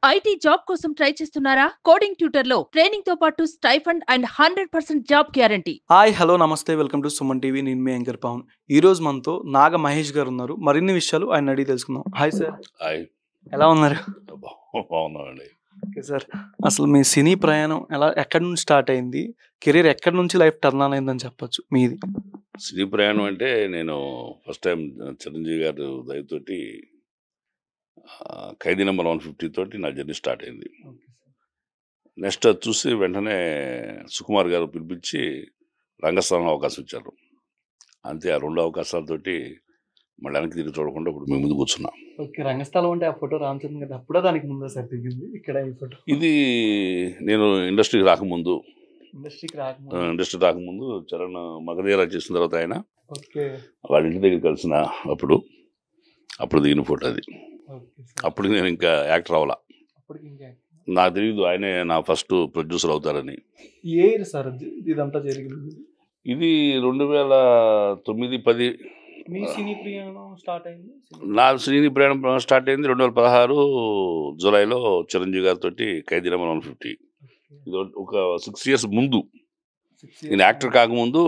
IT job కోసం try చేస్తున్నారా? Coding ట్యూటర్‌లో ట్రైనింగ్‌తో పాటు stipend and 100% job guarantee. Hi hello నమస్తే వెల్కమ్ టు సుమన్ టీవీ. నేను మీ యాంకర్ పవన్. ఈరోజు మనతో నాగ మహేష్ గారు ఉన్నారు. మరిన్ని విషయాలు ఆయన అడిగి తెలుసుకుందాం. హాయ్ సార్, హాయ్ ఎలా ఉన్నారు? బాగున్నామండి. ఓకే సార్, అసలు మీ సినీ ప్రయాణం ఎక్కడి నుంచి స్టార్ట్ అయింది? కెరీర్ ఎక్కడి నుంచి లైఫ్ టర్న్ ఆన్ అయిందని చెప్పొచ్చు మీది? సినీ ప్రయాణం అంటే నేను ఫస్ట్ టైం చిరంజీవి గారు దయతోటి ఖైదీ నెంబర్ 150 తోటి నా జర్నీ స్టార్ట్ అయింది. నెక్స్ట్ అది చూసి వెంటనే సుకుమార్ గారు పిలిపించి రంగస్థానంలో అవకాశం ఇచ్చారు. అంతే, ఆ రెండు అవకాశాలతోటి మళ్ళీ వెనక్కి తిరిగి చూడకుండా ఇప్పుడు మేము ముందు కూర్చున్నాం. ఓకే, రంగస్థలం అంటే ఆ ఫోటో రామచంద్ర గారు అప్పుడే దానికి ముందే సార్ దిగింది ఇక్కడ ఈ ఫోటో? ఇది నేను ఇండస్ట్రీకి రాకముందు ఇండస్ట్రీకి రాకముందు చరణ్ మగధీర చేసిన తర్వాత ఆయన ఓకే వాళ్ళ ఇంటి దగ్గర కలిసిన అప్పుడు దిగిన ఫోటో అది. అప్పుడు నేను ఇంకా యాక్టర్ అవ్వాల, నాకు తెలియదు ఆయనే నా ఫస్ట్ ప్రొడ్యూసర్ అవుతారని. ఏ ఇయర్ సార్ ఇదంతా జరిగింది? ఇది 2009-10. మీ సినీ ప్రయాణం స్టార్ట్ అయింది? నా సినీ ప్రయాణం స్టార్ట్ అయింది 2016 జూలైలో చిరంజీవి గారితో ఖైదీ నెంబర్ 150. ఇది ఒక 6 years ముందు. నేను యాక్టర్ కాకముందు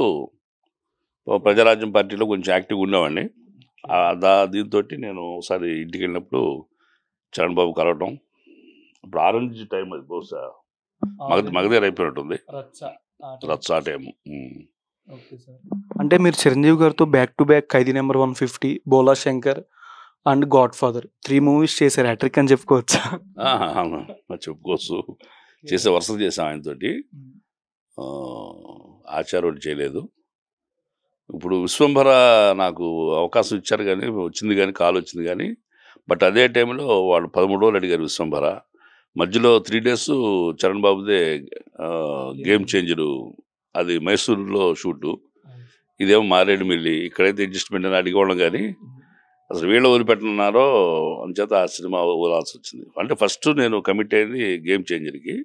ప్రజారాజ్యం పార్టీలో కొంచెం యాక్టివ్గా ఉండేవాడిని. దీంతో నేను ఒకసారి ఇంటికి వెళ్ళినప్పుడు చరణ్ బాబు కలవటం, ఇప్పుడు ఆరెంజ్ టైం, అది బహుశా మగధీర అయిపోయినట్టుంది, రచ్చ టైము. అంటే మీరు చిరంజీవి గారితో back to back Khaidi number 150, Bhola Shankar and Godfather 3 movies చేశారు. హ్యాట్రిక్ అని చెప్పుకోవచ్చా? చెప్పుకోవచ్చు, చేసే వరుసలు చేసాం ఆయనతోటి. ఆచార్యుడు చేయలేదు. ఇప్పుడు విశ్వంభర నాకు అవకాశం ఇచ్చారు కానీ వచ్చింది, కానీ కాల్ వచ్చింది కానీ, బట్ అదే టైంలో వాళ్ళు 13 రోజులు అడిగారు విశ్వంభర. మధ్యలో 3 days చరణ్ బాబుదే గేమ్ చేంజరు, అది మైసూరులో షూటు, ఇదేమో మారేడుమిల్లి. ఇక్కడైతే అడ్జస్ట్మెంట్ అని అడిగేవాళ్ళం కానీ అసలు వీళ్ళు వదిలిపెట్టనున్నారో అంచేత ఆ సినిమా వదలాల్సి వచ్చింది. అంటే ఫస్ట్ నేను కమిట్ అయింది గేమ్ చేంజర్కి,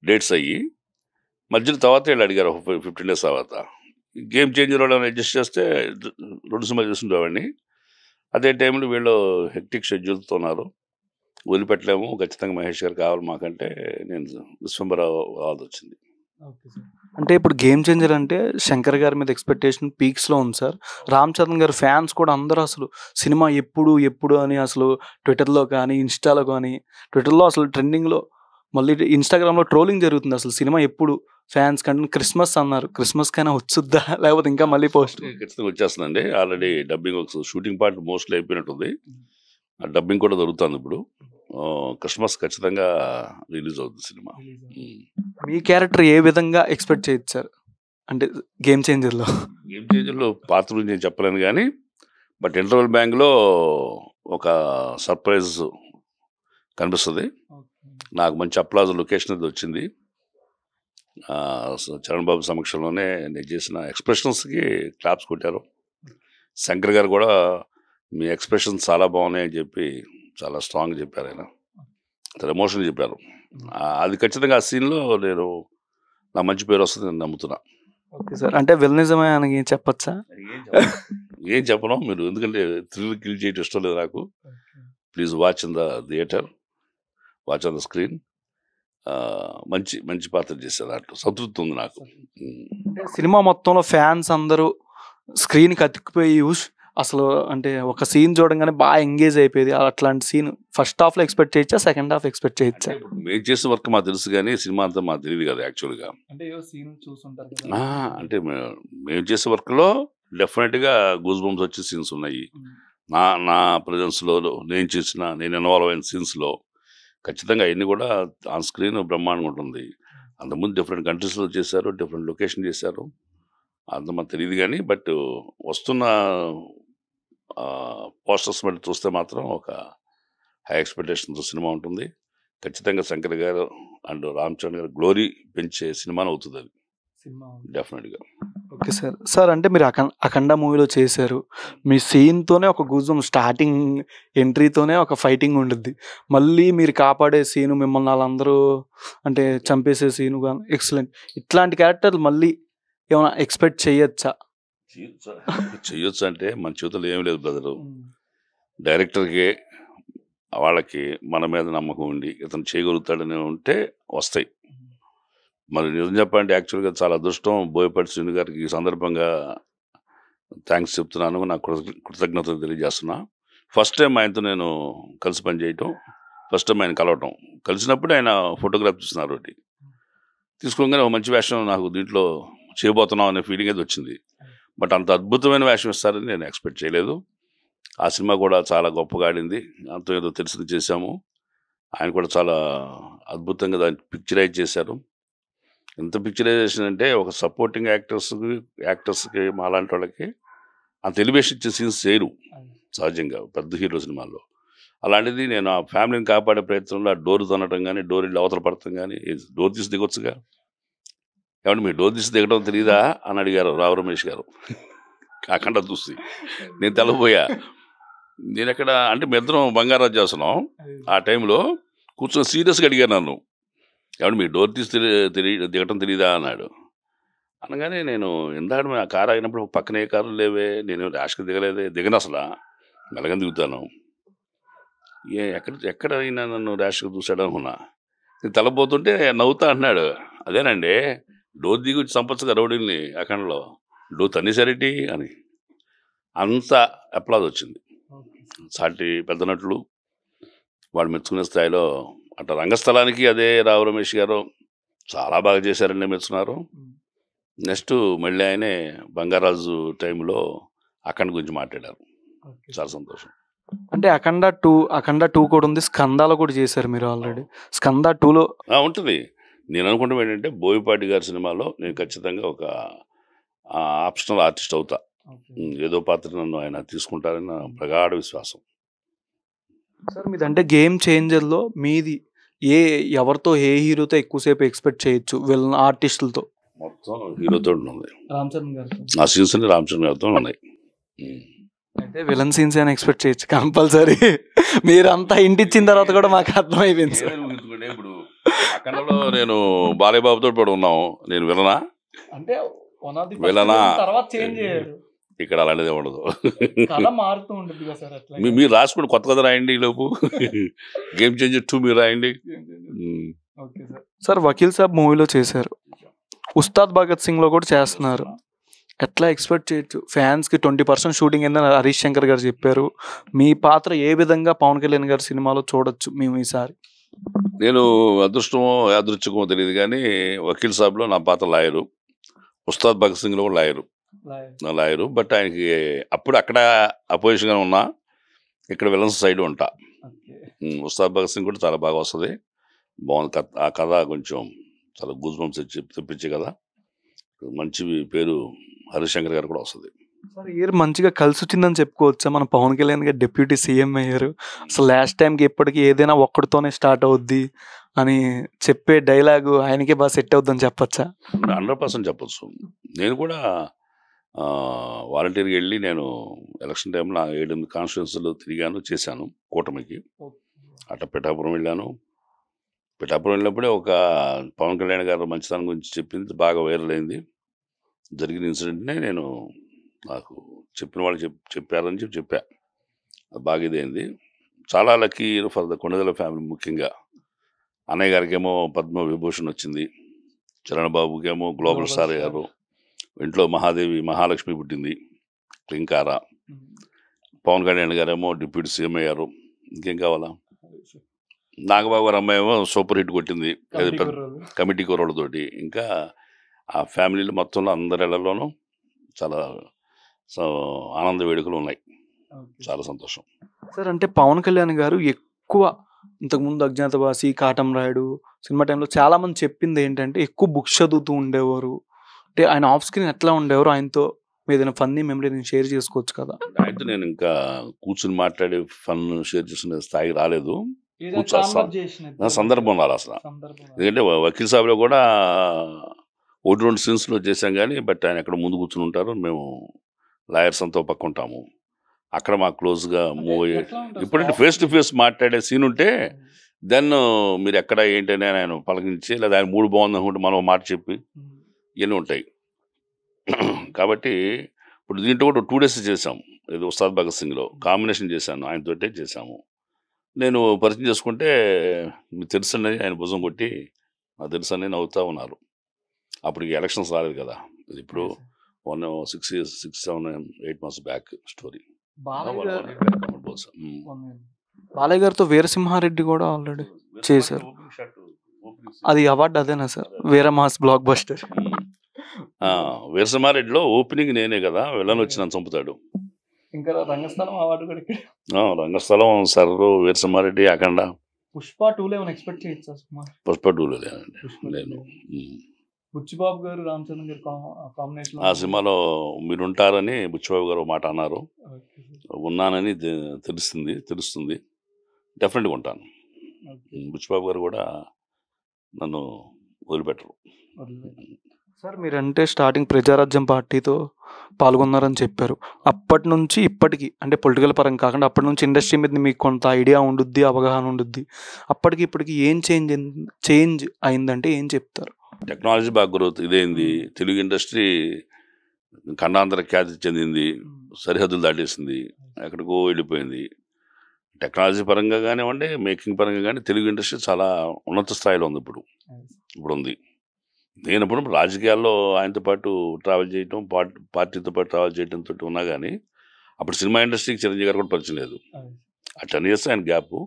డేట్స్ అయ్యి మధ్యలో తర్వాత వీళ్ళు అడిగారు 15 days తర్వాత. గేమ్ చేంజర్ వాళ్ళు అడ్జస్ట్ చేస్తే 2 సినిమాలు చూస్తుండేవాడిని. అదే టైంలో వీళ్ళు హెక్టిక్ షెడ్యూల్తో ఉన్నారు, వదిలిపెట్టలేము, ఖచ్చితంగా మహేష్ గారు కావాలి మాకంటే నేను విశ్వంభర రావాల్సి వచ్చింది. అంటే ఇప్పుడు గేమ్ చేంజర్ అంటే శంకర్ గారి మీద ఎక్స్పెక్టేషన్ పీక్స్లో ఉంది సార్. రామ్ చరణ్ గారి ఫ్యాన్స్ కూడా అందరూ అసలు సినిమా ఎప్పుడు ఎప్పుడు అని అసలు ట్విట్టర్లో కానీ ఇన్స్టాలో కానీ, ట్విట్టర్లో అసలు ట్రెండింగ్లో, మళ్ళీ ఇన్స్టాగ్రామ్లో ట్రోలింగ్ జరుగుతుంది. అసలు సినిమా ఎప్పుడు ఫ్యాన్స్ కంటే క్రిస్మస్ అన్నారు, క్రిస్మస్ కైనా వచ్చుద్దా లేకపోతే ఇంకా మళ్ళీ పోస్ట్? ఖచ్చితంగా వచ్చేస్తుందండి. ఆల్రెడీ డబ్బింగ్ ఒక షూటింగ్ పార్ట్ మోస్ట్లీ అయిపోయినట్టుంది. ఆ డబ్బింగ్ కూడా దొరుకుతుంది ఇప్పుడు. క్రిస్మస్ ఖచ్చితంగా రిలీజ్ అవుతుంది సినిమా. మీ క్యారెక్టర్ ఏ విధంగా ఎక్స్పెక్ట్ చేయొచ్చు సార్ అంటే గేమ్ చేంజర్లో? గేమ్ చేంజర్లో పాత్ర గురించి నేను చెప్పలేను కానీ, బట్ ఇంటర్వెల్ బ్యాంక్లో ఒక సర్ప్రైజ్ కనిపిస్తుంది. నాకు మంచి అప్లాజ్ లొకేషన్ అది వచ్చింది. చరణ్ బాబు సమక్షంలోనే నేను చేసిన ఎక్స్ప్రెషన్స్కి క్లాప్స్ కొట్టారు. శంకర్ గారు కూడా మీ ఎక్స్ప్రెషన్స్ చాలా బాగున్నాయని చెప్పి చాలా స్ట్రాంగ్ చెప్పారు. ఆయన చాలా ఎమోషన్ చెప్పారు. అది ఖచ్చితంగా ఆ సీన్లో నేను నా మంచి పేరు వస్తుంది నేను నమ్ముతున్నా. ఓకే సార్, అంటే విలనిజమే అని చెప్పచ్చా? ఏం చెప్పను, మీరు ఎందుకంటే థ్రిల్ కిల్ చేయటం ఇష్టం లేదు నాకు. Please watch in the theatre, watch on the screen. మంచి మంచి పాత్ర చేశారు, దాంట్లో సంతృప్తి ఉంది నాకు. సినిమా మొత్తంలో ఫ్యాన్స్ అందరూ స్క్రీన్కి అతికిపోయి అసలు అంటే ఒక సీన్ చూడంగానే బాగా ఎంగేజ్ అయిపోయేది. అట్లాంటి సీన్ ఫస్ట్ హాఫ్లో ఎక్స్పెక్ట్ చేయొచ్చా, సెకండ్ హాఫ్ ఎక్స్పెక్ట్ చేయొచ్చా? మేము చేసే వర్క్ మాకు తెలుసు కానీ సినిమా అంతా మాకు తెలియదు కదా యాక్చువల్గా. అంటే మేము చేసే వర్క్లో డెఫినెట్గా గూస్ బంప్స్ వచ్చే సీన్స్ ఉన్నాయి. నా ప్రజెన్స్లో నేను ఇన్వాల్వ్ అయిన సీన్స్లో ఖచ్చితంగా అవన్నీ కూడా ఆన్ స్క్రీన్ బ్రహ్మాండంగా ఉంటుంది. అంతకుముందు డిఫరెంట్ కంట్రీస్లో చేశారు, డిఫరెంట్ లొకేషన్ చేశారు, అంత మాకు తెలియదు కానీ, బట్ వస్తున్న పోస్టర్స్ బట్టి చూస్తే మాత్రం ఒక హై ఎక్స్పెక్టేషన్తో సినిమా ఉంటుంది. ఖచ్చితంగా శంకర్ గారు అండ్ రామ్ చరణ్ గారు గ్లోరీ పెంచే సినిమానే అవుతుంది అది డెఫినెట్గా. Okay sir. సార్ అంటే మీరు అఖండ మూవీలో చేశారు, మీ సీన్తోనే ఒక గూజం, స్టార్టింగ్ ఎంట్రీతోనే ఒక ఫైటింగ్ ఉంటుంది, మళ్ళీ మీరు కాపాడే సీను, మిమ్మల్ని వాళ్ళందరూ అంటే చంపేసే సీను కానీ ఎక్సలెంట్. ఇట్లాంటి క్యారెక్టర్లు మళ్ళీ ఏమైనా ఎక్స్పెక్ట్ చేయొచ్చా? చేయొచ్చు అంటే మన చేతుల్లో ఏమి లేదు బ్రదరు. డైరెక్టర్కి వాళ్ళకి మన మీద నమ్మకం ఉండి ఇతను చేయగలుగుతాడని ఉంటే వస్తాయి. మరి నిజం చెప్పాలంటే యాక్చువల్గా చాలా అదృష్టం. బోయపాటి శ్రీను గారికి ఈ సందర్భంగా థ్యాంక్స్ చెప్తున్నాను, నాకు కృతజ్ఞతలు తెలియజేస్తున్నా. ఫస్ట్ టైం ఆయనతో నేను కలిసి పనిచేయటం, ఫస్ట్ టైం ఆయన కలవటం, కలిసినప్పుడు ఆయన ఫోటోగ్రాఫ్ చూస్తున్నారు. ఒకటి తీసుకోగానే ఒక మంచి వేషం నాకు దీంట్లో చేయబోతున్నాం అనే ఫీలింగ్ అయితే వచ్చింది. బట్ అంత అద్భుతమైన వేషం ఇస్తారని నేను ఎక్స్పెక్ట్ చేయలేదు. ఆ సినిమా కూడా చాలా గొప్పగా ఆడింది, అంత ఏదో తెలిసింది చేశాము. ఆయన కూడా చాలా అద్భుతంగా దాన్ని పిక్చరైజ్ చేశారు. ఎంత పిక్చరైజేషన్ అంటే ఒక సపోర్టింగ్ యాక్టర్స్కి మాలాంటి వాళ్ళకి అంత ఎలివేషన్ ఇచ్చే సీన్స్ చేయరు సహజంగా పెద్ద హీరో సినిమాల్లో. అలాంటిది నేను ఆ ఫ్యామిలీని కాపాడే ప్రయత్నంలో ఆ డోర్ తనటం కానీ, డోర్ ఇల్లు అవతల పడటం కానీ, డోర్ తీసి దిగొచ్చుగా, ఏమంటే మీరు డోర్ తీసి దిగడం తెలియదా అని అడిగారు రావు రమేష్ గారు కాకుండా చూసి. నేను తెల్లబోయా, నేను ఎక్కడ అంటే మీ ఇద్దరం బంగారాజు చేస్తున్నాం. ఆ టైంలో కూర్చొని సీరియస్గా అడిగాను నన్ను, ఏమంటే మీరు డోర్ తీసి దిగటం తెలియదా అన్నాడు. అనగానే నేను ఇందాక ఆ కారు అయినప్పుడు పక్కనే కారు లేవే, నేను ర్యాష్గా దిగలేదే, దిగను అసలు, మెల్లగా దిగుతాను. ఎక్కడ అయినా నన్ను ర్యాష్గా చూశాడు అనుకున్నా. నేను తెల్లబోతుంటే నవ్వుతా అన్నాడు, అదేనండి డోర్ దిగి వచ్చి చంపచ్చుగా రౌడీల్ని అఖండలో, డోర్ తన్నేసారేంటి అని. అంత అప్లాజ్ వచ్చింది. సాటి పెద్ద నటులు వాళ్ళు మెచ్చుకునే స్థాయిలో అట్లా రంగస్థలానికి అదే రావు రమేష్ గారు చాలా బాగా చేశారని మెచ్చుకున్నారు. నెక్స్ట్ మళ్ళీ ఆయనే బంగారాజు టైంలో అఖండ గురించి మాట్లాడారు, చాలా సంతోషం. అంటే అఖండ 2 కూడా ఉంది, స్కందాలో కూడా చేశారు మీరు ఆల్రెడీ. స్కంద 2లో ఉంటుంది. నేను అనుకుంటాం ఏంటంటే బోయపాటి గారి సినిమాలో నేను ఖచ్చితంగా ఒక ఆప్షనల్ ఆర్టిస్ట్ అవుతా. ఏదో పాత్ర నన్ను ఆయన తీసుకుంటారని నా ప్రగాఢ విశ్వాసం. సార్ మీదంటే గేమ్ చేంజర్లో మీది ఎవరితో ఏ హీరోతో ఎక్కువసేపు ఎక్స్పెక్ట్ చేయొచ్చు విలన్ ఆర్టిస్టులతో? మొత్తం హీరోతో ఉంది. రామ్ చరణ్ గారు నా సీన్స్ రామ్ చరణ్ గారితో ఉన్నాయి. అయితే విలన్ సీన్స్ అని ఎక్స్పెక్ట్ చేయొచ్చు కంపల్సరీ. మీరంతా ఇంటిచ్చిన తర్వాత కూడా మాకు అర్థమైపోయింది సార్. ఇప్పుడు అఖండలో నేను బాలయ్య బాబుతో కూడా ఉన్నాము, నేను విలనా? అంటే విలనా? తర్వాత చేంజ్ అయ్యారు. ఇక్కడ అలాంటిదే ఉండదు, కథ మారుతూ ఉంటుంది కదా సార్. అట్లా మీరు రాసుకుని కొత్త కథ రాయండి, ఈ లోపు గేమ్ చేంజర్ 2 మీరు రాయండి. సార్ వకీల్ సాబ్ మూవీలో చేశారు, ఉస్తాద్ భగత్ సింగ్ లో కూడా చేస్తున్నారు. ఎట్లా ఎక్స్పెక్ట్ చేయొచ్చు? ఫ్యాన్స్ కి 20% షూటింగ్ అయిందని హరీష్ శంకర్ గారు చెప్పారు. మీ పాత్ర ఏ విధంగా పవన్ కళ్యాణ్ గారి సినిమాలో చూడొచ్చు మేము ఈసారి? నేను అదృష్టమో యాదృచ్ఛికమో తెలియదు కానీ వకీల్ సాబ్లో నా పాత్ర లాయరు, ఉస్తాద్ భగత్ సింగ్లో కూడా లాయరు. బట్ ఆయనకి అప్పుడు అక్కడ అపోజిషన్గా ఉన్నా, ఇక్కడ విలన్స్ సైడ్ ఉంటా. ఉస్తాద్ భగత్ సింగ్ కూడా చాలా బాగా వస్తుంది, బాగుంది ఆ కథ, కొంచెం చాలా గూజ్ బంప్స్ తెప్పించే కదా, మంచి పేరు హరిశంకర్ గారు కూడా వస్తుంది. సార్ ఇయర్ మంచిగా కలిసి వచ్చిందని చెప్పుకోవచ్చా? మన పవన్ కళ్యాణ్ గారు డిప్యూటీ సీఎం అయ్యారు. అసలు లాస్ట్ టైంకి ఇప్పటికీ ఏదైనా ఒక్కడితోనే స్టార్ట్ అవుద్ది అని చెప్పే డైలాగు ఆయనకే బాగా సెట్ అవుద్దని చెప్పచ్చా? 100% చెప్పచ్చు. నేను కూడా వాలంటీర్కి వెళ్ళి నేను ఎలక్షన్ టైంలో 7-8 కాన్స్టిట్యూన్సీలు తిరిగాను, చేశాను కూటమికి. అట్లా పిఠాపురం వెళ్ళాను. పిఠాపురం వెళ్ళినప్పుడే ఒక పవన్ కళ్యాణ్ గారు మంచితనం గురించి చెప్పింది బాగా వైరల్ అయింది. జరిగిన ఇన్సిడెంట్నే నేను నాకు చెప్పిన వాళ్ళు చెప్పారని చెప్పా, అది బాగా ఇదైంది. చాలా లక్కీ ఫర్ ద కొండదల ఫ్యామిలీ. ముఖ్యంగా అన్నయ్య గారికేమో పద్మ విభూషణ్ వచ్చింది, చరణ్ బాబుకేమో గ్లోబల్ స్టార్ అయ్యారు, ఇంట్లో మహాలక్ష్మి పుట్టింది, క్లింకార. పవన్ కళ్యాణ్ గారేమో డిప్యూటీ సీఎం అయ్యారు, ఇంకేం కావాలా? నాగబాబు గారు అమ్మాయి ఏమో సూపర్ హిట్ కొట్టింది కమిటీ కుర్రోళ్ళతోటి. ఇంకా ఆ ఫ్యామిలీలో మొత్తంలో అందరిళ్లలోనూ చాలా ఆనంద వేడుకలు ఉన్నాయి, చాలా సంతోషం. సార్ అంటే పవన్ కళ్యాణ్ గారు ఎక్కువ ఇంతకుముందు అజ్ఞాతవాసి, కాటం రాయుడు సినిమా టైంలో చాలా మంది చెప్పింది ఏంటంటే ఎక్కువ బుక్స్ చదువుతూ ఉండేవారు. అంటే ఆయన ఆఫ్ స్క్రీన్ ఎట్లా ఉండేవారు? ఆయనతో ఏదైనా ఫన్నీ మెమరీ నేను షేర్ చేసుకోవచ్చు కదా? ఆయనతో నేను ఇంకా కూర్చుని మాట్లాడి ఫన్ షేర్ చేసుకునే స్థాయికి రాలేదు, సందర్భం రాదు అసలు. ఎందుకంటే వకీల్ సాబ్లో కూడా 1-2 సీన్స్లో చేశాం కానీ, బట్ ఆయన ఎక్కడ ముందు కూర్చుని ఉంటారు, మేము లాయర్స్ అంతా పక్క ఉంటాము. అక్కడ మాకు క్లోజ్గా మూవ్ అయ్యే, ఇప్పుడంటే ఫేస్ టు ఫేస్ మాట్లాడే సీన్ ఉంటే దెన్ మీరు ఎక్కడ ఏంటని ఆయన పలకించి, లేదా ఆయన మూడు బాగుంది అనుకుంటే మనం మాట చెప్పి ఇవన్నీ ఉంటాయి. కాబట్టి ఇప్పుడు దీంట్లో కూడా 2 days చేసాం, ఇది ఉస్తాద్ భగత్ సింగ్లో కాంబినేషన్ చేశాను, ఆయనతోటే చేశాము. నేను పరిచయం చేసుకుంటే మీకు తెలుసని ఆయన భుజం కొట్టి నాకు తెలుసని నవ్వుతూ ఉన్నారు. అప్పటికి ఎలక్షన్స్ రాలేదు కదా, ఇది ఇప్పుడు 6 years 6-7-8 months back story. Balayya గారితో వీరసింహారెడ్డి కూడా ఆల్రెడీ చేశారు. అది అవార్డు అదేనా సార్, వీరమాస్ బ్లాక్ బస్టర్? వీరసింహారెడ్డిలో ఓపెనింగ్ నేనే కదా, వెళ్ళని వచ్చి నన్ను చంపుతాడు. ఇంకా రంగస్థలం అవార్డు కూడా ఇక్కడ. రంగస్థలం సార్, వీరసింహారెడ్డి, అఖండ. పుష్ప 2లో ఏమైనా ఎక్స్పెక్ట్ చేయొచ్చా సుమారు? పుష్ప 2లో లేదండి, నేను బుచ్చిబాబు గారు రామచంద్ర గారు కాంబినేషన్ ఆ సినిమాలో మీరుంటారని బుచ్చిబాబు గారు మాట అన్నారు. ఉన్నానని తెలుస్తుంది. డెఫినెట్గా ఉంటాను. బుచ్చిబాబు గారు కూడా నన్ను వదిలిపెట్టరు. సార్ మీరంటే స్టార్టింగ్ ప్రజారాజ్యం పార్టీతో పాల్గొన్నారని చెప్పారు. అప్పటి నుంచి ఇప్పటికి అంటే పొలిటికల్ పరంగా కాకుండా అప్పటి నుంచి ఇండస్ట్రీ మీద మీకు కొంత ఐడియా ఉండుద్ది, అవగాహన ఉండుద్ది. అప్పటికి ఇప్పటికి ఏం చేంజ్ అయిందంటే ఏం చెప్తారు? టెక్నాలజీ బాగా గ్రోత్ ఇదేంది, తెలుగు ఇండస్ట్రీ ఖండాంతర ఖ్యాతి చెందింది, సరిహద్దులు దాటేసింది, ఎక్కడికో వెళ్ళిపోయింది. టెక్నాలజీ పరంగా కానివ్వండి, మేకింగ్ పరంగా కానీ తెలుగు ఇండస్ట్రీ చాలా ఉన్నత స్థాయిలో ఉంది. ఇప్పుడు ఉంది. నేను ఇప్పుడు రాజకీయాల్లో ఆయనతో పాటు ట్రావెల్ చేయటం, పార్టీతో పాటు ట్రావెల్ చేయడంతో ఉన్నా కానీ అప్పుడు సినిమా ఇండస్ట్రీకి చిరంజీవి గారు కూడా పరిచయం లేదు. ఆ 10 years ఆయన గ్యాప్.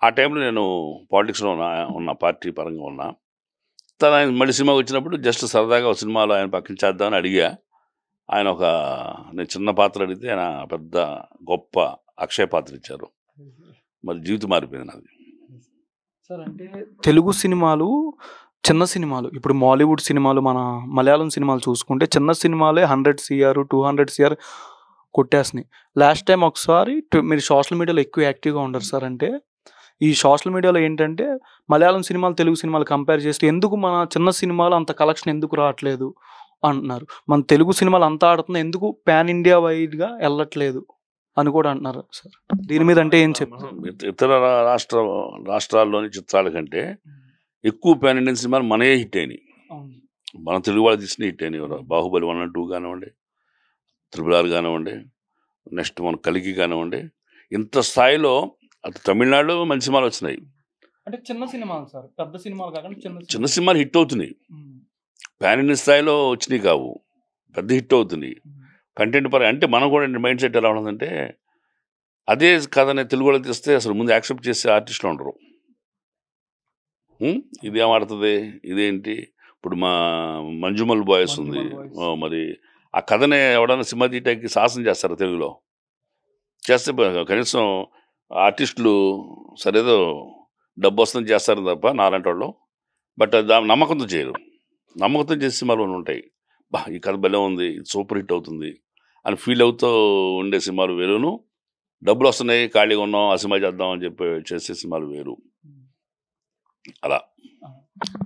ఆ టైంలో నేను పాలిటిక్స్లో ఉన్న పార్టీ పరంగా ఉన్నా. ఆయన మళ్ళీ సినిమాకి వచ్చినప్పుడు జస్ట్ సరదాగా ఒక సినిమాలో ఆయన పక్కన చేద్దామని అడిగా. ఆయన నేను చిన్న పాత్ర అడిగితే ఆయన పెద్ద గొప్ప అక్షయ పాత్ర ఇచ్చారు. మరి జీవితం మారిపోయింది నాది. సార్ అంటే తెలుగు సినిమాలు చిన్న సినిమాలు, ఇప్పుడు మాలీవుడ్ సినిమాలు, మన మలయాళం సినిమాలు చూసుకుంటే చిన్న సినిమాలే 100 CR 200 CR కొట్టేస్తున్నాయి. లాస్ట్ టైం ఒకసారి మీరు సోషల్ మీడియాలో ఎక్కువ యాక్టివ్గా ఉండరు సార్. అంటే ఈ సోషల్ మీడియాలో ఏంటంటే మలయాళం సినిమాలు తెలుగు సినిమాలు కంపేర్ చేస్తే ఎందుకు మన చిన్న సినిమాలు అంత కలెక్షన్ ఎందుకు రావట్లేదు అంటున్నారు. మన తెలుగు సినిమాలు అంతా ఆడుతుంది, ఎందుకు పాన్ ఇండియా వైడ్గా వెళ్ళట్లేదు అని కూడా అంటున్నారు సార్. దీని మీద అంటే ఏం చెప్తారు? ఇతర రాష్ట్రాల్లోని చిత్రాల కంటే ఎక్కువ పాన్ ఇండియన్ సినిమాలు మనయే హిట్ అయినాయి. మన తెలుగు వాళ్ళు తీసిన హిట్ అయినాయి. బాహుబలి 1 and 2 కానివ్వండి, RRR కానివ్వండి, నెక్స్ట్ మన కలికి కానివ్వండి. ఇంత స్థాయిలో అటు తమిళనాడు మంచి సినిమాలు వచ్చినాయి. అంటే చిన్న సినిమాలు సార్, పెద్ద సినిమాలు కాకుండా చిన్న సినిమాలు హిట్ అవుతున్నాయి. పాన్ ఇండియన్ స్థాయిలో వచ్చినాయి కావు, పెద్ద హిట్ అవుతున్నాయి. కంటెంట్ పరంగా అంటే మనం కూడా మైండ్ సెట్ ఎలా ఉంటుందంటే అదే కథని తెలుగు వాళ్ళకి తీస్తే అసలు ముందు యాక్సెప్ట్ చేసే ఆర్టిస్టులు ఉండరు. ఇదేం ఆడుతుంది, ఇదేంటి. ఇప్పుడు మా మంజుమల్ బాయ్స్ ఉంది, మరి ఆ కథనే ఎవడన్నా సినిమా తీయటానికి సాహసం చేస్తారు తెలుగులో. చేస్తే కనీసం ఆర్టిస్టులు సరేదో డబ్బు వస్తుంది చేస్తారు తప్ప నాలాంటి వాళ్ళు. బట్ నమ్మకంతో చేయరు. నమ్మకంతో చేసే సినిమాలు ఉంటాయి. ఈ కథ భలే ఉంది, సూపర్ హిట్ అవుతుంది అని ఫీల్ అవుతూ ఉండే సినిమాలు వేరును, డబ్బులు వస్తున్నాయి ఖాళీగా ఉన్నాం ఆ సినిమా చేద్దాం అని చెప్పి చేసే సినిమాలు వేరు. అలా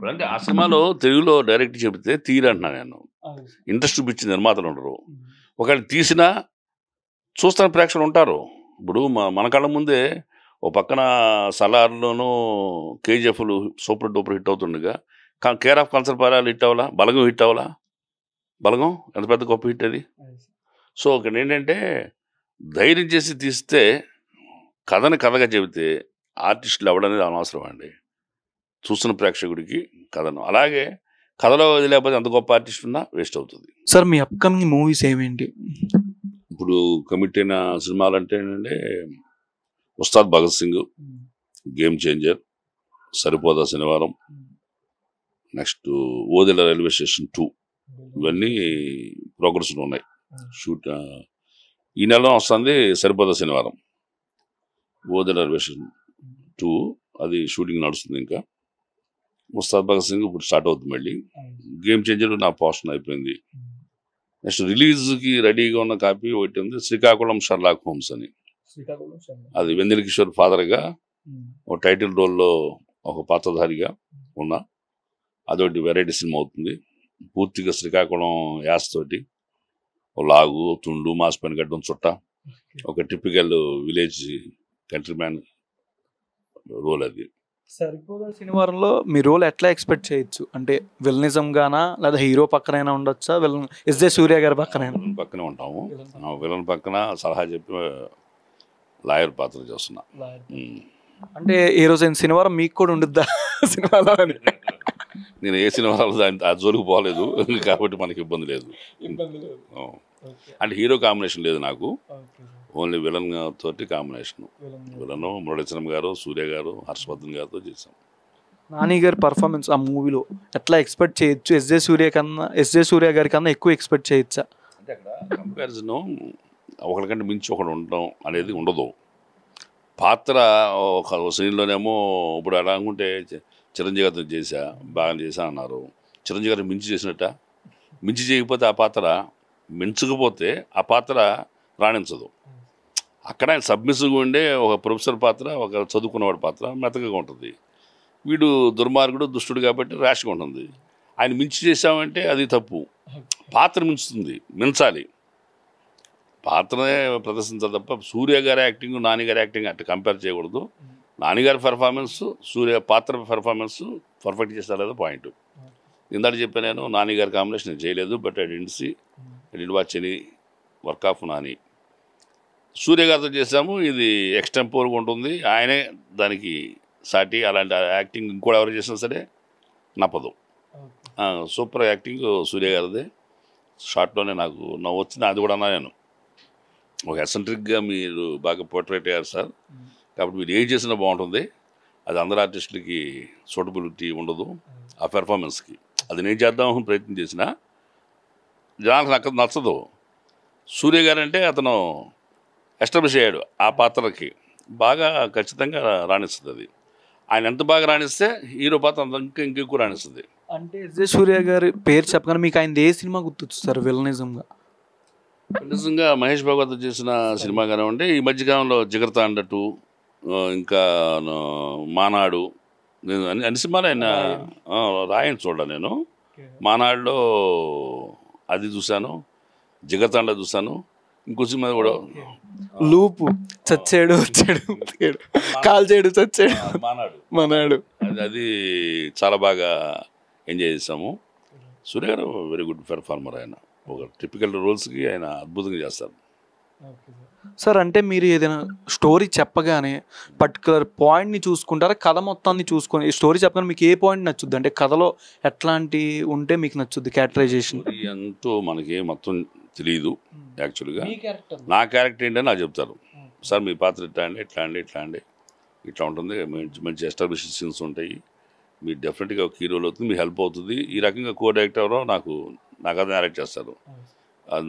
అంటే ఆ సినిమాలో తెలుగులో డైరెక్ట్ చెబితే తీరంటున్నా నేను. ఇంట్రెస్ట్ చూపించి నిర్మాతలు ఉండరు. ఒకవేళ తీసినా చూస్తాను ప్రేక్షకులు ఉంటారు. ఇప్పుడు మన కళ్ళ ముందే ఓ పక్కన సలార్లోనూ KGFలు సూపర్ డూపర్ హిట్ అవుతుండగా కేర్ ఆఫ్ కన్సర్పారాలు హిట్ అవ్వాలా, బలగం హిట్ అవ్వాలా. బలగం ఎంత పెద్ద గొప్ప హిట్ అది. సో ఇక్కడ ఏంటంటే ధైర్యం చేసి తీస్తే కథని కథగా చెబితే ఆర్టిస్టులు ఎవడనేది అనవసరం అండి, చూస్తున్న ప్రేక్షకుడికి కథను. అలాగే కథలో లేకపోతే అంత గొప్ప ఆర్టిస్ట్ ఉన్నా వేస్ట్ అవుతుంది. సార్ మీ అప్కమింగ్ మూవీస్ ఏమేంటి? ఇప్పుడు కమిట్ అయిన సినిమాలు అంటే ఏంటంటే ఉస్తాద్ భగత్ సింగ్, గేమ్ చేంజర్, సరిపోదా శనివారం, నెక్స్ట్ ఓదెల రైల్వే స్టేషన్ 2, ఇవన్నీ ప్రోగ్రెస్లో ఉన్నాయి. షూట్ ఈ నెలలో వస్తుంది. సరిపోదా శనివారం, ఓదెల రైల్వే స్టేషన్ 2 అది షూటింగ్ నడుస్తుంది. ఇంకా ఉస్తాద్ భగత్ సింగ్ ఇప్పుడు స్టార్ట్ అవుతుంది. మళ్ళీ గేమ్ చేంజర్ నా పోస్టర్ అయిపోయింది. నెక్స్ట్ రిలీజ్కి రెడీగా ఉన్న కాపీ ఒకటి ఉంది, శ్రీకాకుళం షర్లాక్ హోమ్స్ అని. అది వెన్నెల కిషోర్ ఫాదర్గా ఒక టైటిల్ రోల్లో ఒక పాత్రధారిగా ఉన్నా. అదొకటి వెరైటీ సినిమా అవుతుంది. పూర్తిగా శ్రీకాకుళం యాస్తోటి, లాగు, తుండు, మాస్పని గడ్డం, చుట్ట, ఒక typical village country man role అది. సరిపోదా శనివారంలో మీ రోల్ ఎట్లా ఎక్స్పెక్ట్ చేయొచ్చు? అంటే విలనిజం గానా లేదా హీరో పక్కనైనా ఉండొచ్చా? విలన్ ఎస్జే సూర్య గారి పక్కనే ఉంటాము. విలన్ పక్కన సలహా చెప్పి లాయర్ పాత్ర చేస్తున్నా. అంటే ఈ రోజు శనివారం మీకు కూడా ఉండుద్దా సినిమాలో అని? నేను ఏ సినిమాలో ఆ జోలికి పోలేదు కాబట్టి మనకి ఇబ్బంది లేదు. అంటే హీరో కాంబినేషన్ లేదు నాకు, ఓన్లీ విలన్ తోటి కాంబినేషన్. విలన్ మురళీధరన్ గారు, సూర్య గారు, హర్షవర్ధన్ గారితో చేసాం. నాని గారి పర్ఫార్మెన్స్ ఆ మూవీలో ఎట్లా ఎక్స్పెక్ట్ చేయొచ్చు? ఎస్జే సూర్య గారి కన్నా ఎక్కువ ఎక్స్పెక్ట్ చేయొచ్చా? అంటే అక్కడ కంపారిజన్ ఒకరికంటే మించి ఒకడు ఉండడం అనేది ఉండదు. పాత్ర ఒక సీన్లోనేమో ఇప్పుడు అలా అనుకుంటే చిరంజీవి గారితో చేశా, బాగా చేశా అన్నారు. చిరంజీవి గారిని మించి చేసినట్ట, మించి చేయకపోతే ఆ పాత్ర, మించకపోతే ఆ పాత్ర రాణించదు. అక్కడ ఆయన సబ్మిసివ్గా ఉండే ఒక ప్రొఫెసర్ పాత్ర, ఒక చదువుకున్నవాడి పాత్ర మెతకగా ఉంటుంది. వీడు దుర్మార్గుడు, దుష్టుడు కాబట్టి ర్యాష్గా ఉంటుంది. ఆయన మించి చేసామంటే అది తప్పు. పాత్ర మించుతుంది, మించాలి, పాత్రనే ప్రదర్శించాలి తప్ప సూర్య గారి యాక్టింగ్, నాని గారి యాక్టింగ్ అట్లా కంపేర్ చేయకూడదు. నానిగారి పెర్ఫార్మెన్స్, సూర్య పాత్ర పెర్ఫార్మెన్స్ పర్ఫెక్ట్ చేస్తారు లేదా పాయింట్. ఇందాక చెప్పాను నేను, నాని గారి కాంబినేషన్ నేను చేయలేదు, but I didn't watch any work of Nani. Surya గారితో చేసాము, ఇది ఎక్స్టెంపోర్గా ఉంటుంది, ఆయనే దానికి సాటి. అలాంటి యాక్టింగ్ ఇంకోటి ఎవరు చేసినా సరే నప్పదు. సూపర్ యాక్టింగ్ సూర్య గారిదే. షార్ట్లోనే నాకు నవ్వు వచ్చింది, అది కూడా అన్నా నేను. ఒక ఎసెంట్రిక్గా మీరు బాగా పోర్ట్రేట్ అయ్యారు సార్, కాబట్టి మీరు ఏం చేసినా బాగుంటుంది. అది అందరు ఆర్టిస్టులకి సూటబిలిటీ ఉండదు ఆ పెర్ఫార్మెన్స్కి. అది నేను చేద్దామని ప్రయత్నం చేసినా జనాలకు నాకు నచ్చదు. సూర్య గారు అంటే అతను ఎస్టాబ్లిష్ అయ్యాడు ఆ పాత్రకి, బాగా ఖచ్చితంగా రాణిస్తుంది. అది ఆయన ఎంత బాగా రాణిస్తే హీరో పాత్ర అంత ఇంకెక్కువ రాణిస్తుంది. అంటే ఎస్జే సూర్య గారి పేరు చెప్పగానే మీకు ఆయన ఏ సినిమా గుర్తొచ్చుతారు విలనిజంగా? నిజంగా మహేష్ బాబుతో చేసిన సినిమా కానివ్వండి, ఈ మధ్యకాలంలో జిగర్తాండ 2, ఇంకా మానాడు, నేను అన్ని సినిమాలు ఆయన రాయని చూడ. నేను మానాడులో అది చూశాను, జిగర్తాండ చూశాను, ఇంకో సినిమా కూడా లూపు, చచ్చాడు వచ్చాడు, కాల్ చేయడు చచ్చాడు, మానాడు. అది చాలా బాగా ఎంజాయ్ చేసాము. సూర్య గారు వెరీ గుడ్ పెర్ఫార్మర్. ఆయన ఒక టిపికల్ రోల్స్కి ఆయన అద్భుతంగా చేస్తారు. సార్ అంటే మీరు ఏదైనా స్టోరీ చెప్పగానే పర్టికులర్ పాయింట్ని చూసుకుంటారా, కథ మొత్తాన్ని చూసుకొని? స్టోరీ చెప్పగానే మీకు ఏ పాయింట్ నచ్చుద్ది? అంటే కథలో ఎట్లాంటి ఉంటే మీకు నచ్చుద్ది క్యారెక్టరైజేషన్? ఎంతో మనకి మొత్తం తెలియదు యాక్చువల్గా. నా క్యారెక్టర్ ఏంటని నాకు చెప్తారు, సార్ మీ పాత్ర ఇట్లా అండి, ఇట్లా అండి, ఇట్లా అండి, ఇట్లా ఉంటుంది, మంచి మంచి ఎస్టాబ్లిష్ సీన్స్ ఉంటాయి, మీరు డెఫినెట్గా ఒక హీరోలు అవుతుంది, మీకు హెల్ప్ అవుతుంది. ఈ రకంగా కో డైరెక్టర్ ఎవరో నాకు కథ డైరెక్ట్ చేస్తారు.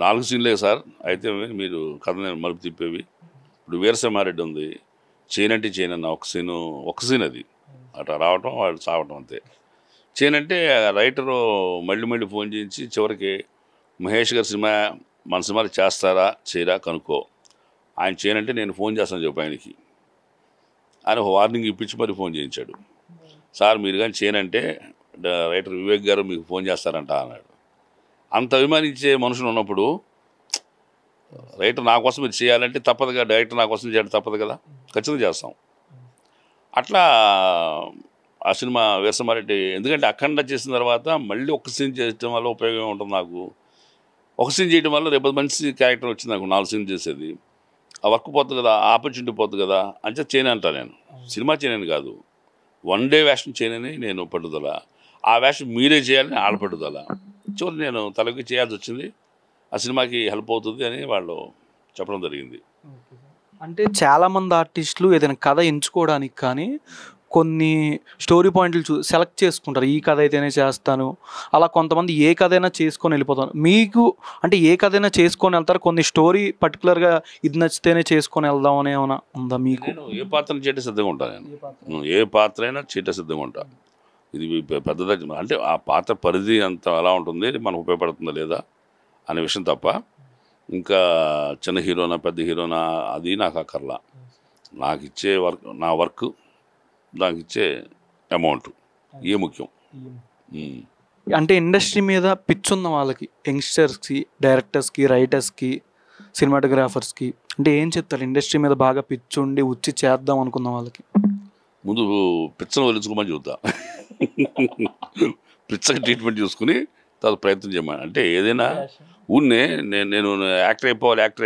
4 సీన్లే సార్, అయితే మీరు కథ నేను మలుపు తిప్పేవి. ఇప్పుడు వీరసింహారెడ్డి ఉంది, చైన్ అంటే చైన్ అన్న ఒక సీన్ అది అట్లా రావటం, వాడు చావటం అంతే. చైన్ అంటే రైటరు మళ్ళీ ఫోన్ చేయించి చివరికి మహేష్ గారి సినిమా మన సినిమాలు చేస్తారా చేయరా కనుక్కో, ఆయన చైన్ అంటే నేను ఫోన్ చేస్తాను చెప్పి ఆయనకి. ఆయన ఒక వార్నింగ్ ఇప్పించి మరి ఫోన్ చేయించాడు. సార్ మీరు కానీ చైన్ అంటే రైటర్ వివేక్ గారు మీకు ఫోన్ చేస్తారంట అన్నాడు. అంత అభిమానించే మనుషులు ఉన్నప్పుడు రైటర్ నా కోసం మీరు చేయాలంటే తప్పదుగా, డైరెక్టర్ నా కోసం చేయడం తప్పదు కదా, ఖచ్చితంగా చేస్తాం. అట్లా ఆ సినిమా వీరసింహారెడ్డి, ఎందుకంటే అఖండ చేసిన తర్వాత మళ్ళీ ఒక సీన్ చేయడం వల్ల ఉపయోగం ఉంటుంది నాకు. ఒక సీన్ చేయడం వల్ల రేపు మంచి క్యారెక్టర్ వచ్చింది నాకు, 4 సీన్ చేసేది. ఆ వర్క్ పోతుంది కదా, ఆపర్చునిటీ పోతుంది కదా, అంటే చేయను అంటాను నేను. సినిమా చేయనని కాదు, 1 డే వేషం చేయనని నేను పట్టుదల, ఆ వేషం మీరే చేయాలని ఆడపట్టుదల. చివరి నేను తలకి చేయాల్సి వచ్చింది, ఆ సినిమాకి హెల్ప్ అవుతుంది అని వాళ్ళు చెప్పడం జరిగింది. అంటే చాలామంది ఆర్టిస్టులు ఏదైనా కథ ఎంచుకోవడానికి కానీ కొన్ని స్టోరీ పాయింట్లు సెలెక్ట్ చేసుకుంటారు, ఈ కథ అయితేనే చేస్తాను, అలా కొంతమంది ఏ కథ అయినా చేసుకొని వెళ్ళిపోతాను. మీకు అంటే ఏ కథ అయినా చేసుకొని వెళ్తారు, కొన్ని స్టోరీ పర్టికులర్గా ఇది నచ్చితేనే చేసుకొని వెళ్దాం అని ఏమైనా ఉందా మీకు? నేను ఏ పాత్రను చేయటం సిద్ధంగా ఉంటాను, నేను ఏ పాత్ర అయినా చేయటం సిద్ధంగా ఉంటాను. ఇది పెద్దదా అంటే ఆ పాత్ర పరిధి అంత అలా ఉంటుంది, మనకు ఉపయోగపడుతుందా లేదా అనే విషయం తప్ప, ఇంకా చిన్న హీరోనా పెద్ద హీరోనా అది నాకు అక్కర్లా. నాకు ఇచ్చే వర్క్, నా వర్క్, నాకు ఇచ్చే అమౌంట్ ఏ ముఖ్యం. అంటే ఇండస్ట్రీ మీద పిచ్చున్న వాళ్ళకి, యంగ్స్టర్స్కి, డైరెక్టర్స్కి, రైటర్స్కి, సినిమాటోగ్రాఫర్స్కి అంటే ఏం చెప్తారు? ఇండస్ట్రీ మీద బాగా పిచ్చుండి వచ్చి చేద్దాం అనుకున్న వాళ్ళకి ముందు పిచ్చను వదిలించుకోమని చెబుతా. పిచ్చకి ట్రీట్మెంట్ చూసుకుని తర్వాత ప్రయత్నం చేయమని. అంటే ఏదైనా ఊరినే నేను యాక్టర్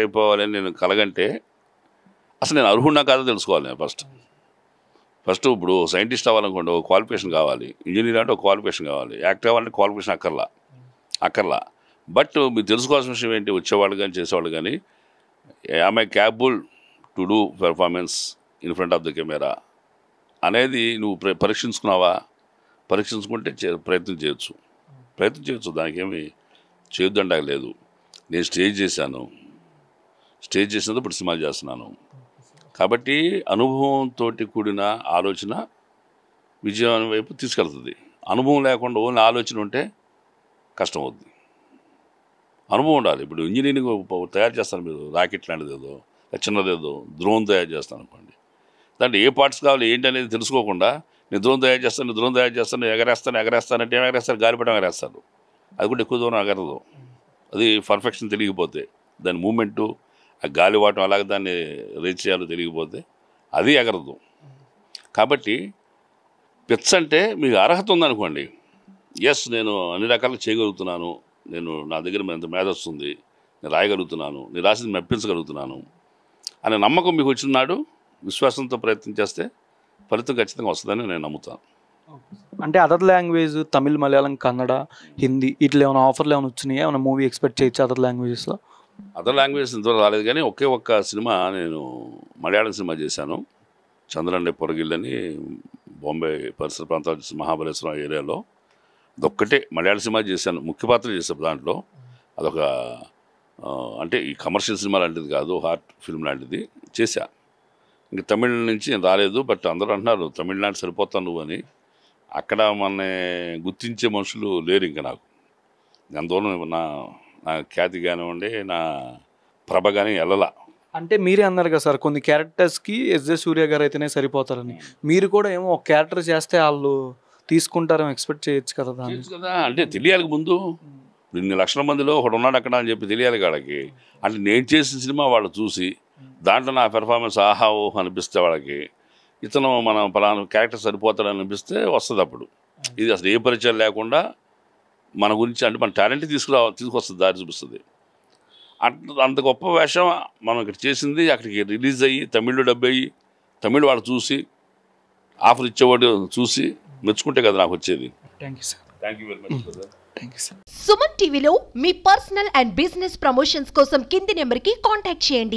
అయిపోవాలి అని నేను కలగంటే అసలు నేను అర్హుడినా కాదో తెలుసుకోవాలి నేను ఫస్ట్. ఫస్ట్ ఇప్పుడు సైంటిస్ట్ అవ్వాలనుకోండి ఒక క్వాలిఫికేషన్ కావాలి, ఇంజనీర్ అంటే ఒక క్వాలిఫికేషన్ కావాలి, యాక్టర్ అవ్వాలంటే క్వాలిఫికేషన్ అక్కర్లా. బట్ మీరు తెలుసుకోవాల్సిన విషయం ఏంటి, వచ్చేవాళ్ళు కానీ చేసేవాళ్ళు కానీ I capable to do performance in front of the camera అనేది నువ్వు పరీక్షించుకున్నావా? పరీక్షించుకుంటే ప్రయత్నం చేయొచ్చు, దానికి ఏమి చేయొద్దంటే లేదు. నేను స్టేజ్ చేసినప్పుడు ఇప్పుడు సినిమాలు చేస్తున్నాను కాబట్టి అనుభవంతో కూడిన ఆలోచన విజయం వైపు తీసుకెళ్తుంది. అనుభవం లేకుండా ఓన్లీ ఆలోచన ఉంటే కష్టం అవుతుంది. అనుభవం ఉండాలి. ఇప్పుడు ఇంజనీరింగ్ తయారు చేస్తాను, మీరు రాకెట్ లాంటిది ఏదో చిన్నదేదో డ్రోన్ తయారు చేస్తాను అనుకోండి, దాంట్లో ఏ పార్ట్స్ కావాలి ఏంటి అనేది తెలుసుకోకుండా నేను డ్రోన్ తయారు చేస్తాను ఎగరేస్తానంటే ఏం ఎగరేస్తారు, గాలిపటం ఎగరేస్తారు. అది కూడా ఎక్కువ దూరం ఎగరదు. అది పర్ఫెక్షన్ తెలియకపోతే, దాని మూమెంటు ఆ గాలివాటం అలాగే దాన్ని రీచ్ చేయాలో తెలియకపోతే అది ఎగరదు. కాబట్టి పిచ్ అంటే మీకు అర్హత ఉందనుకోండి, ఎస్ నేను అన్ని రకాలుగా చేయగలుగుతున్నాను, నా దగ్గర ఎంత మేధస్సు ఉంది, నేను రాయగలుగుతున్నాను, నేను రాసింది మెప్పించగలుగుతున్నాను అనే నమ్మకం మీకు వచ్చినాడు విశ్వాసంతో ప్రయత్నం చేస్తే ఫలితం ఖచ్చితంగా వస్తుందని నేను నమ్ముతాను. అంటే అదర్ లాంగ్వేజ్ తమిళ్, మలయాళం, కన్నడ, హిందీ ఇట్లా ఏమైనా ఆఫర్లు ఏమైనా వచ్చినాయా? ఏమైనా మూవీ ఎక్స్పెక్ట్ చేయొచ్చు అదర్ లాంగ్వేజెస్లో? అదర్ లాంగ్వేజెస్ ఇంతవరకు రాలేదు, కానీ ఒక్క సినిమా నేను మలయాళం సినిమా చేశాను, చంద్రండే పొరగిల్లని, బాంబే పరిసర ప్రాంతాలు మహాబలేశ్వరం ఏరియాలో. అదొక్కటే మలయాళ సినిమా చేశాను, ముఖ్య పాత్ర చేశాను దాంట్లో. అదొక అంటే ఈ కమర్షియల్ సినిమా లాంటిది కాదు, హార్ట్ ఫిల్మ్ లాంటిది చేశా. ఇంక తమిళ నుంచి నేను రాలేదు, బట్ అందరూ అంటున్నారు తమిళనాడు సరిపోతాను నువ్వు అని. అక్కడ మన గుర్తించే మనుషులు లేరు ఇంకా నాకు. అందువల్ల నా ఖ్యాతి కానివ్వండి, నా ప్రభ కానీ వెళ్ళలా. అంటే మీరే అన్నారు కదా సార్, కొన్ని క్యారెక్టర్స్కి ఎస్జే సూర్య గారు అయితేనే సరిపోతారని. మీరు కూడా ఏమో ఒక క్యారెక్టర్ చేస్తే వాళ్ళు తీసుకుంటారేమో ఎక్స్పెక్ట్ చేయొచ్చు కదా దాన్ని. కదా అంటే తెలియాలి ముందు. ఇన్ని లక్షల మందిలో ఒకడు ఉన్నాడు అక్కడ అని చెప్పి తెలియాలి వాళ్ళకి. అంటే నేను చేసిన సినిమా వాళ్ళు చూసి దాంట్లో నా పెర్ఫార్మెన్స్ ఆహా ఓహో అనిపిస్తే వాళ్ళకి, ఇతను మన పలానా క్యారెక్టర్ సరిపోతాడని అనిపిస్తే వస్తుంది. అప్పుడు ఇది అసలు ఏ పరిచయం లేకుండా మన గురించి అంటే మన టాలెంట్ తీసుకొస్తుంది, దారి చూపిస్తుంది. అంత గొప్ప వేషం మనం ఇక్కడ చేసింది అక్కడికి రిలీజ్ అయ్యి తమిళ్లో డబ్బు అయ్యి తమిళ్ వాళ్ళు చూసి ఆఫర్ ఇచ్చేవాడు చూసి మెచ్చుకుంటే కదా నాకు వచ్చేది. Thank you sir. Thank you very much sir. Thank you sir. Suman టీవీలో మీ పర్సనల్ అండ్ బిజినెస్ ప్రమోషన్స్ కోసం కింది నెంబర్కి కాంటాక్ట్ చేయండి.